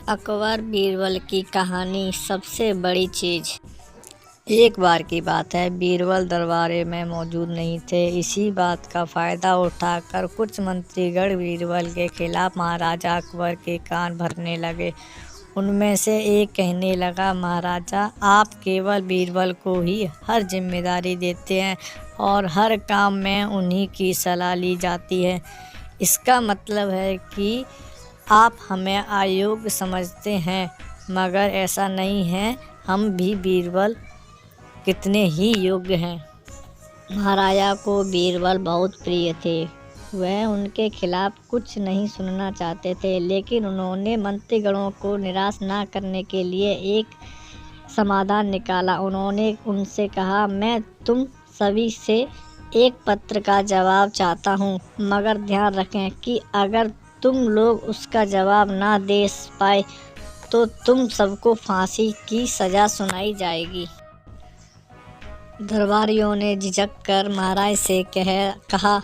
अकबर बीरबल की कहानी। सबसे बड़ी चीज। एक बार की बात है, बीरबल दरबारे में मौजूद नहीं थे। इसी बात का फायदा उठाकर कुछ मंत्रीगण बीरबल के खिलाफ महाराजा अकबर के कान भरने लगे। उनमें से एक कहने लगा, महाराजा, आप केवल बीरबल को ही हर जिम्मेदारी देते हैं और हर काम में उन्हीं की सलाह ली जाती है। इसका मतलब है कि आप हमें अयोग्य समझते हैं, मगर ऐसा नहीं है। हम भी बीरबल कितने ही योग्य हैं। महाराजा को बीरबल बहुत प्रिय थे। वह उनके खिलाफ कुछ नहीं सुनना चाहते थे, लेकिन उन्होंने मंत्रीगणों को निराश न करने के लिए एक समाधान निकाला। उन्होंने उनसे कहा, मैं तुम सभी से एक पत्र का जवाब चाहता हूँ, मगर ध्यान रखें कि अगर तुम लोग उसका जवाब ना दे पाए तो तुम सबको फांसी की सज़ा सुनाई जाएगी। दरबारियों ने झिझक कर महाराज से कहा,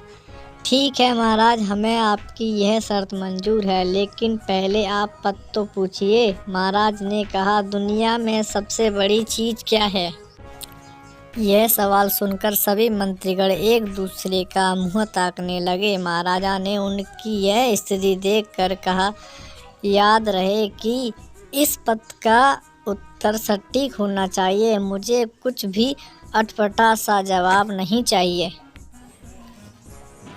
ठीक है महाराज, हमें आपकी यह शर्त मंजूर है, लेकिन पहले आप पद तो पूछिए। महाराज ने कहा, दुनिया में सबसे बड़ी चीज़ क्या है? यह सवाल सुनकर सभी मंत्रीगण एक दूसरे का मुंह ताकने लगे। महाराजा ने उनकी यह स्थिति देखकर कहा, याद रहे कि इस पद का उत्तर सटीक होना चाहिए। मुझे कुछ भी अटपटा सा जवाब नहीं चाहिए।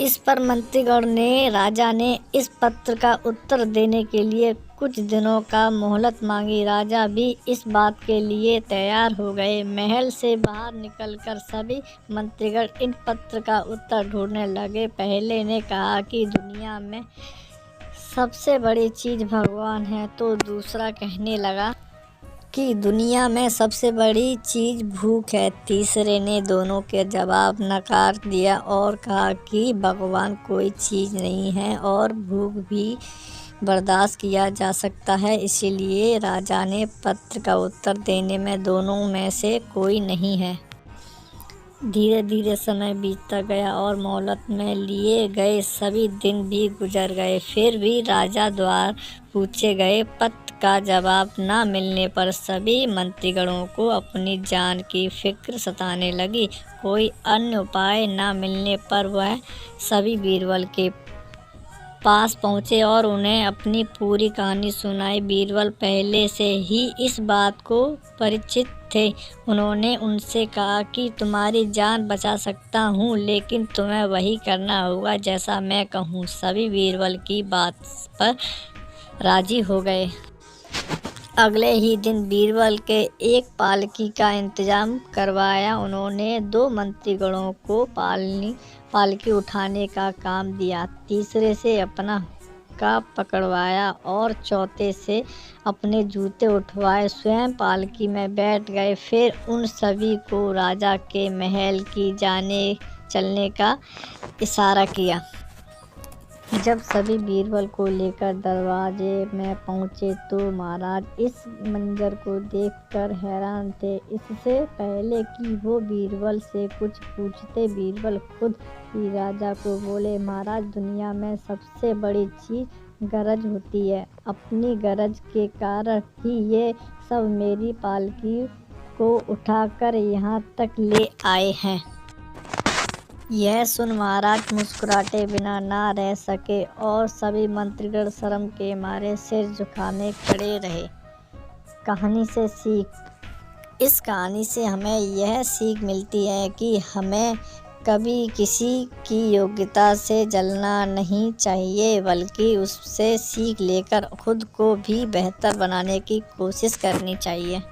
इस पर मंत्रीगण ने राजा ने इस पत्र का उत्तर देने के लिए कुछ दिनों का मोहलत मांगी। राजा भी इस बात के लिए तैयार हो गए। महल से बाहर निकलकर सभी मंत्रीगण इन पत्र का उत्तर ढूंढने लगे। पहले ने कहा कि दुनिया में सबसे बड़ी चीज़ भगवान है, तो दूसरा कहने लगा कि दुनिया में सबसे बड़ी चीज़ भूख है। तीसरे ने दोनों के जवाब नकार दिया और कहा कि भगवान कोई चीज़ नहीं है और भूख भी बर्दाश्त किया जा सकता है। इसीलिए राजा ने पत्र का उत्तर देने में दोनों में से कोई नहीं है। धीरे धीरे समय बीतता गया और मोहलत में लिए गए सभी दिन भी गुजर गए। फिर भी राजा द्वारा पूछे गए पत्र का जवाब न मिलने पर सभी मंत्रीगणों को अपनी जान की फिक्र सताने लगी। कोई अन्य उपाय न मिलने पर वह सभी बीरबल के पास पहुँचे और उन्हें अपनी पूरी कहानी सुनाई। बीरबल पहले से ही इस बात को परिचित थे। उन्होंने उनसे कहा कि तुम्हारी जान बचा सकता हूँ, लेकिन तुम्हें वही करना होगा जैसा मैं कहूँ। सभी बीरबल की बात पर राजी हो गए। अगले ही दिन बीरबल के एक पालकी का इंतजाम करवाया। उन्होंने 2 मंत्रीगणों को पालकी उठाने का काम दिया, तीसरे से अपना का पकड़वाया और चौथे से अपने जूते उठवाए। स्वयं पालकी में बैठ गए। फिर उन सभी को राजा के महल की चलने का इशारा किया। जब सभी बीरबल को लेकर दरवाजे में पहुंचे तो महाराज इस मंजर को देखकर हैरान थे। इससे पहले कि वो बीरबल से कुछ पूछते, बीरबल खुद ही राजा को बोले, महाराज, दुनिया में सबसे बड़ी चीज़ गरज होती है। अपनी गरज के कारण ही ये सब मेरी पालकी को उठाकर यहाँ तक ले आए हैं। यह सुन महाराज मुस्कुराते बिना ना रह सके और सभी मंत्रीगण शर्म के मारे सिर झुकाने खड़े रहे। कहानी से सीख। इस कहानी से हमें यह सीख मिलती है कि हमें कभी किसी की योग्यता से जलना नहीं चाहिए, बल्कि उससे सीख लेकर खुद को भी बेहतर बनाने की कोशिश करनी चाहिए।